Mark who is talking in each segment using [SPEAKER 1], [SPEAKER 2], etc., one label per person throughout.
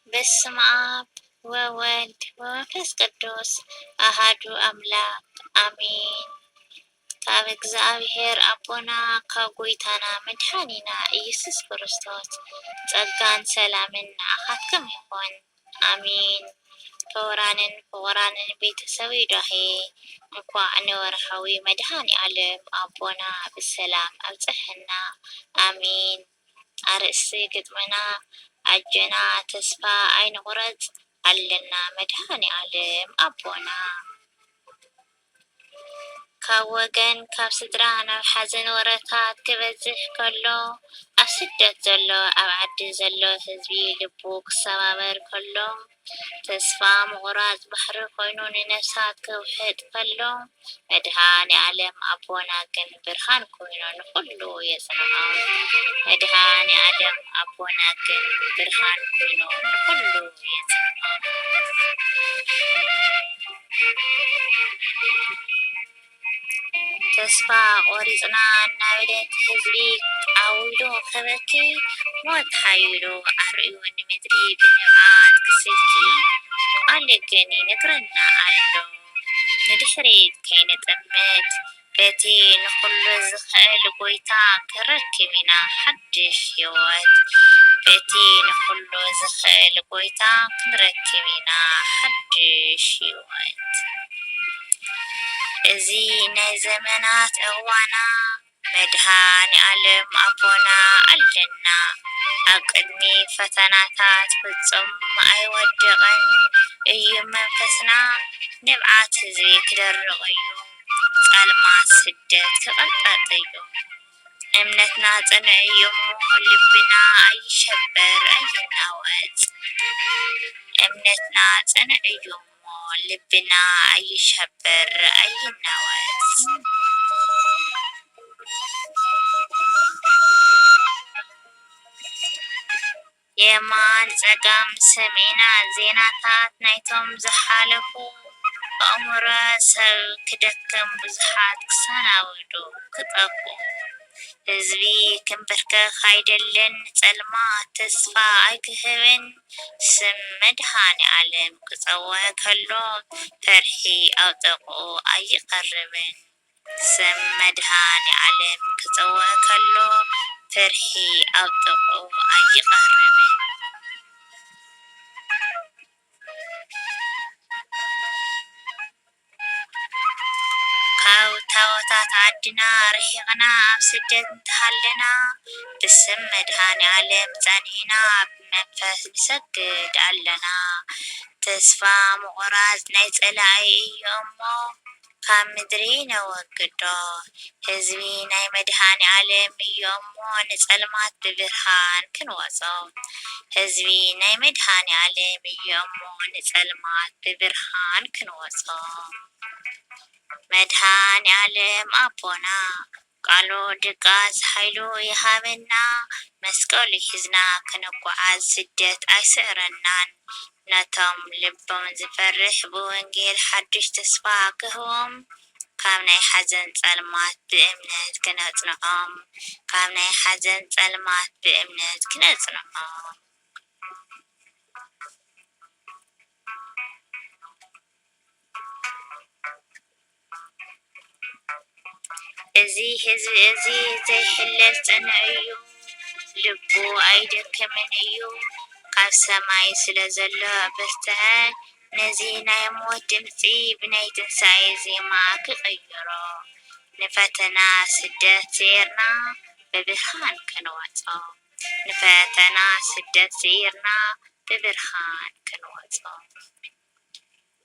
[SPEAKER 1] በስመ አብ ወወልድ ወመንፈስ ቅዱስ አሃዱ አምላክ አሜን። ካብ እግዚአብሔር አቦና ካብ ጎይታና መድኃኒና ኢየሱስ ክርስቶስ ጸጋን ሰላምን ንኣኻትኩም ይኹን አሜን። ክቡራንን ቤተሰብ ዳሄ እንኳዕ ንወርሓዊ መድኃኒ ዓለም አቦና ብሰላም አብጽሕና አሜን። አርእስቲ ግጥምና አጀና ተስፋ አይንቁረጽ አለና መድኃኒ ዓለም አቦና። ካብ ወገን ካብ ስድራ ናብ ሓዘን ወረታት ክበዝሕ ከሎ ኣብ ስደት ዘሎ ኣብ ዓዲ ዘሎ ህዝቢ ልቡ ክሰባበር ከሎ ተስፋ ምቁራጽ ባሕሪ ኮይኑ ንነፍሳት ክውሕጥ ከሎ መድኃኒ ዓለም አቦና ግን ብርሃን ኮይኑ ንኩሉ የጽንዖም። መድኃኒ ዓለም አቦና ግን ብርሃን ኮይኑ ንኩሉ የጽንዖም። ተስፋ ቆሪጽና እናበለት ህዝቢ ቃዊሉ ከበኪ ሞት ሓይሉ ኣርእዩ ንምድሪ ብንብዓት ክስኪ ቃል ግን ይነግረና ኣሎ ንድሕሪት ከይነጠምት በቲ ንኩሉ ዝኽእል ጎይታ ክንረክብ ኢና ሓድሽ ህይወት። በቲ ንኩሉ ዝኽእል ጎይታ ክንረክብ ኢና ሓድሽ ህይወት። እዚ ናይ ዘመናት እዋና መድኃኒ ዓለም አቦና ኣለና። ኣብ ቅድሚ ፈተናታት ፍጹም ኣይወደቐን እዩ መንፈስና። ንብዓት ህዝቢ ክደርቕ እዩ ጸልማት ስደት ክቐልጠጥ እዩ። እምነትና ጽኑዕ እዩ እሞ ልብና ኣይሸበር ኣይናወጽ። እምነትና ጽኑዕ እዩ እሞ ልብና ኣይሸበር ኣይናወጽ። የማን ጸጋም ሰሚዕና ዜናታት ናይቶም ዝሓለፉ ኣእምሮ ሰብ ክደክም ብዙሓት ክሰናብዱ ክጠፍኡ። ህዝቢ ክንብርከኽ ኣይደልን ጸልማት ተስፋ ኣይክህብን ስም መድኃኒ ዓለም ክጸውዕ ከሎ ፈርሒ ኣብ ጥቕኡ ኣይቐርብን። ስም መድኃኒ ዓለም ክጸውዕ ከሎ ፈርሒ ኣብ ጥቕኡ ኣይቐርብን። ካብ ታቦታት ዓድና ርሒቕና ኣብ ስደት እንተሃለና ብስም መድኃኒ ዓለም ጸኒሕና ብመንፈስ ንሰግድ ኣለና። ተስፋ ምቁራጽ ናይ ጸላኢ እዩ እሞ ካብ ምድሪ ነወግዶ። ህዝቢ ናይ መድኃኒ ዓለም እዩ እሞ ንጸልማት ብብርሃን ክንወጾ። ህዝቢ ናይ መድኃኒ ዓለም እዩ እሞ ንጸልማት ብብርሃን ክንወጾ። መድኃኒ ዓለም አቦና ቃሉ ድቃስ ሓይሉ ይሃበና። መስቀሉ ሒዝና ክንጓዓዝ ስደት ኣይስዕረናን። ነቶም ልቦም ዝፈርሕ ብወንጌል ሓድሽ ተስፋ ክህቦም ካብ ናይ ሓዘን ጸልማት ብእምነት ክነጽንዖም። ካብ ናይ ሓዘን ጸልማት ብእምነት ክነጽንዖም። እዚ ህዝቢ እዚ ዘይሕለል ጽኑዕ እዩ ልቡ ኣይደክምን እዩ። ካብ ሰማይ ስለ ዘሎ በርትዐ ነዚ ናይ ሞት ድምፂ ብናይ ትንሣኤ ዜማ ክቕይሮ። ንፈተና ስደት ዘርና ብብርሃን ክንወጾ። ንፈተና ስደት ዘርና ብብርሃን ክንወጾ።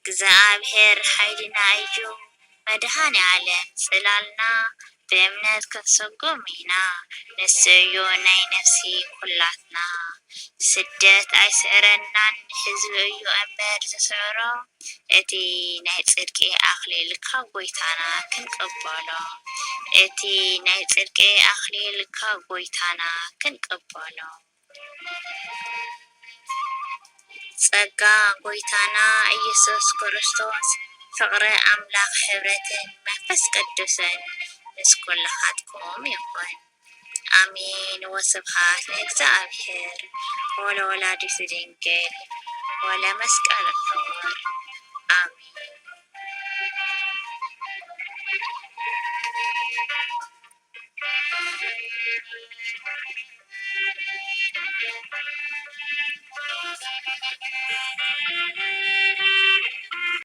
[SPEAKER 1] እግዚአብሔር ሓይልና እዩ መድኃኒ ዓለም ጽላልና። ብእምነት ክንሰጎም ኢና ንሱ እዩ ናይ ነፍሲ ኩላትና። ስደት ኣይስዕረናን ህዝቢ እዩ እምበር ዝስዕሮ። እቲ ናይ ጽድቂ ኣኽሊል ካብ ጎይታና ክንቅበሎ። እቲ ናይ ጽድቂ ኣኽሊል ካብ ጎይታና ክንቅበሎ። ጸጋ ጎይታና ኢየሱስ ክርስቶስ ፍቅሪ ኣምላኽ ሕብረትን መንፈስ ቅዱስን ምስ ኩልኻትኩም ይኹን አሜን። ወስብሐት ለእግዚአብሔር ወለወላዲቱ ድንግል ወለመስቀሉ ክቡር አሜን።